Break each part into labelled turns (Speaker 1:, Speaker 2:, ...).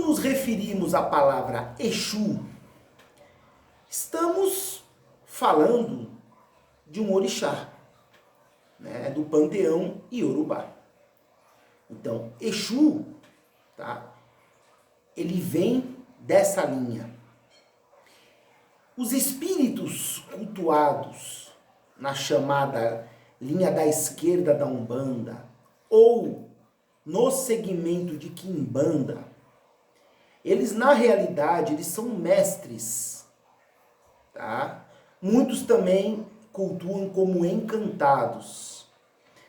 Speaker 1: quando nos referimos à palavra Exu, estamos falando de um orixá, né, do panteão iorubá. Então, Exu, tá, ele vem dessa linha. Os espíritos cultuados na chamada linha da esquerda da Umbanda ou no segmento de Quimbanda, eles na realidade eles são mestres, tá? Muitos também cultuam como encantados,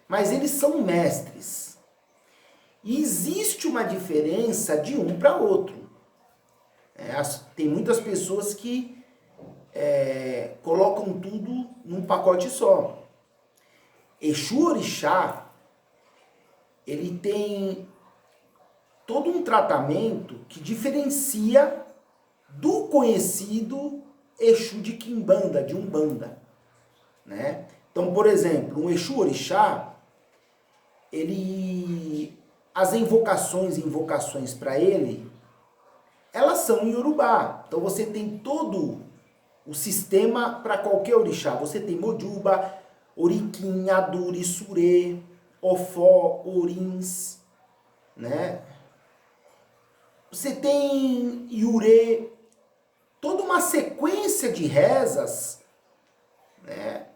Speaker 1: mas eles são mestres. E existe uma diferença de um para outro. Tem muitas pessoas que colocam tudo num pacote só. Exu Orixá, ele tem todo um tratamento que diferencia do conhecido Exu de Quimbanda, de Umbanda, né? Então, por exemplo, um Exu Orixá, as invocações para ele, elas são em Yorubá. Então você tem todo o sistema para qualquer orixá. Você tem Mojuba, Oriquim, Aduri, Surê, Ofó, Orins, né? Você tem Yurê, toda uma sequência de rezas, né,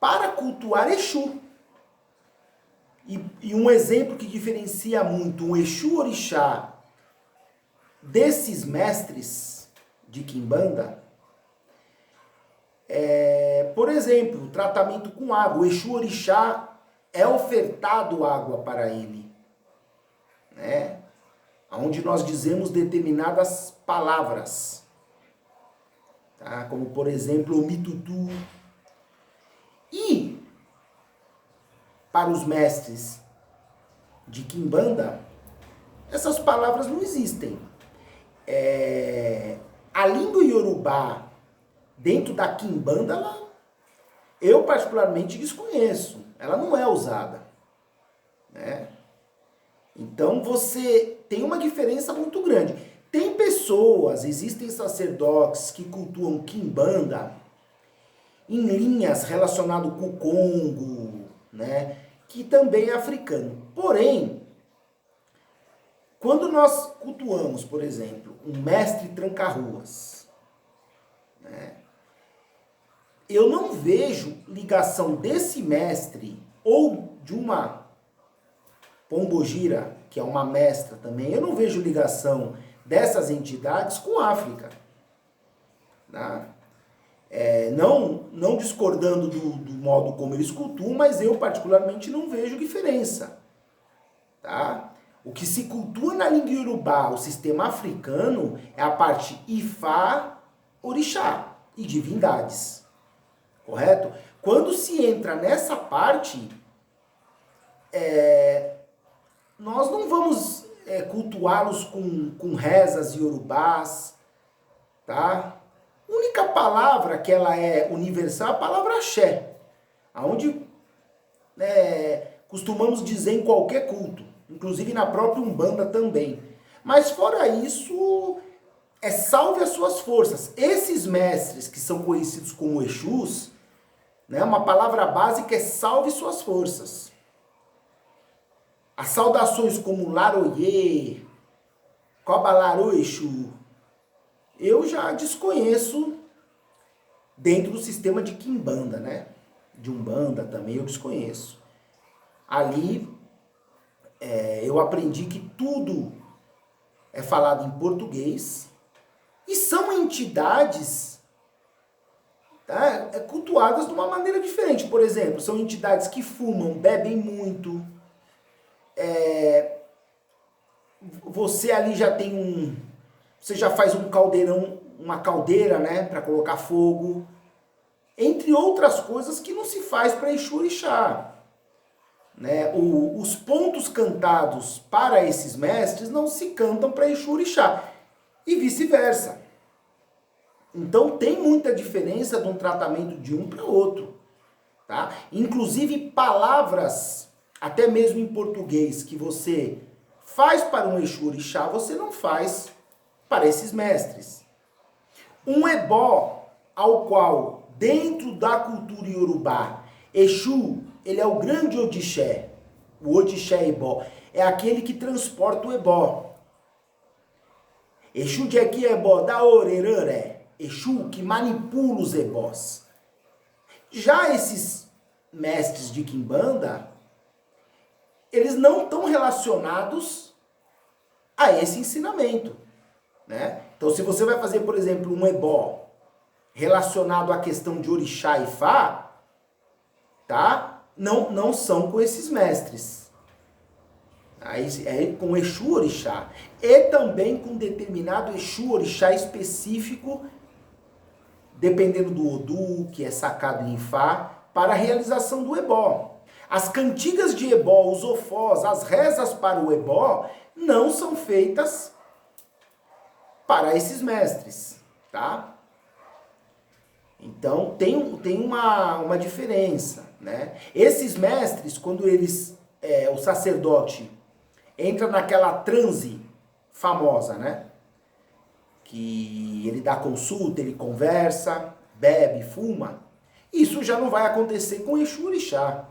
Speaker 1: para cultuar Exu. E um exemplo que diferencia muito um Exu Orixá desses mestres de Quimbanda por exemplo, tratamento com água. O Exu Orixá é ofertado água para ele, né? Onde nós dizemos determinadas palavras, tá? Como por exemplo o mitutu. E para os mestres de Quimbanda, essas palavras não existem. A língua iorubá dentro da Quimbanda, eu particularmente desconheço. Ela não é usada, né? Então você tem uma diferença muito grande. Tem pessoas, existem sacerdotes que cultuam Quimbanda em linhas relacionadas com o Congo, né? Que também é africano. Porém, quando nós cultuamos, por exemplo, um mestre tranca-ruas, né, eu não vejo ligação desse mestre ou de uma pombogira, que é uma mestra também, eu não vejo ligação dessas entidades com a África. Tá? Não discordando do modo como eles cultuam, mas eu particularmente não vejo diferença. Tá? O que se cultua na língua iorubá, o sistema africano, é a parte Ifá, Orixá e divindades. Correto? Quando se entra nessa parte, nós não vamos cultuá-los com rezas iorubás, tá? A única palavra que ela é universal é a palavra axé, aonde costumamos dizer em qualquer culto, inclusive na própria Umbanda também. Mas fora isso, salve as suas forças. Esses mestres que são conhecidos como Exus, né, uma palavra básica é salve suas forças. As saudações como Laroyê, Cobalarô Exu, eu já desconheço dentro do sistema de Quimbanda, né? De Umbanda também eu desconheço. Ali eu aprendi que tudo é falado em português e são entidades, tá, cultuadas de uma maneira diferente. Por exemplo, são entidades que fumam, bebem muito. Você ali já tem você já faz um caldeirão, uma caldeira, né, para colocar fogo, entre outras coisas que não se faz para Exu Orixá, né? Os pontos cantados para esses mestres não se cantam para Exu Orixá e vice-versa. Então tem muita diferença de um tratamento de um para outro, tá? Inclusive palavras, até mesmo em português, que você faz para um Exu Orixá, você não faz para esses mestres. Um ebó ao qual, dentro da cultura iorubá, Exu, ele é o grande Odixé, o Odixé ebó, é aquele que transporta o ebó. Exu de aqui ebó da oreraré, Exu que manipula os ebós. Já esses mestres de Quimbanda, eles não estão relacionados a esse ensinamento, né? Então, se você vai fazer, por exemplo, um ebó relacionado à questão de orixá e fá, tá? Não são com esses mestres. Aí é com Exu Orixá. E também com determinado Exu Orixá específico, dependendo do Odu, que é sacado em Fá, para a realização do ebó. As cantigas de ebó, os ofós, as rezas para o ebó, não são feitas para esses mestres, tá? Então, tem uma diferença, né? Esses mestres, quando eles, o sacerdote entra naquela transe famosa, né? Que ele dá consulta, ele conversa, bebe, fuma. Isso já não vai acontecer com Exu Orixá.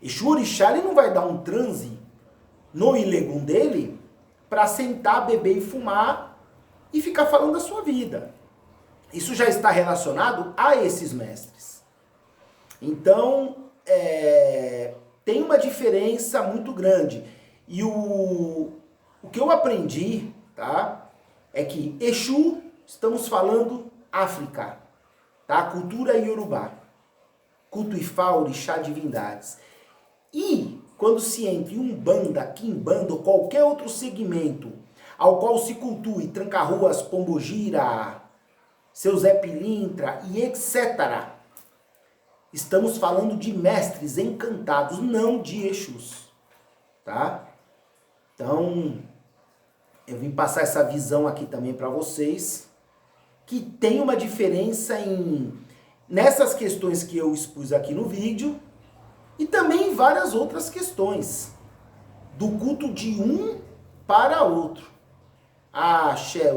Speaker 1: Exu Orixá, ele não vai dar um transe no ilegum dele para sentar, beber e fumar e ficar falando da sua vida. Isso já está relacionado a esses mestres. Então, tem uma diferença muito grande. E o que eu aprendi, tá? É que Exu, estamos falando África, tá? Cultura iorubá. Culto Ifá, Orixá, divindades. E quando se entra em Umbanda, Quimbanda ou qualquer outro segmento ao qual se cultue Tranca-Ruas, Pombogira, Seu Zé Pilintra e etc. Estamos falando de mestres encantados, não de Exus, tá? Então, eu vim passar essa visão aqui também para vocês, que tem uma diferença nessas questões que eu expus aqui no vídeo, e também em várias outras questões, do culto de um para outro. Axé.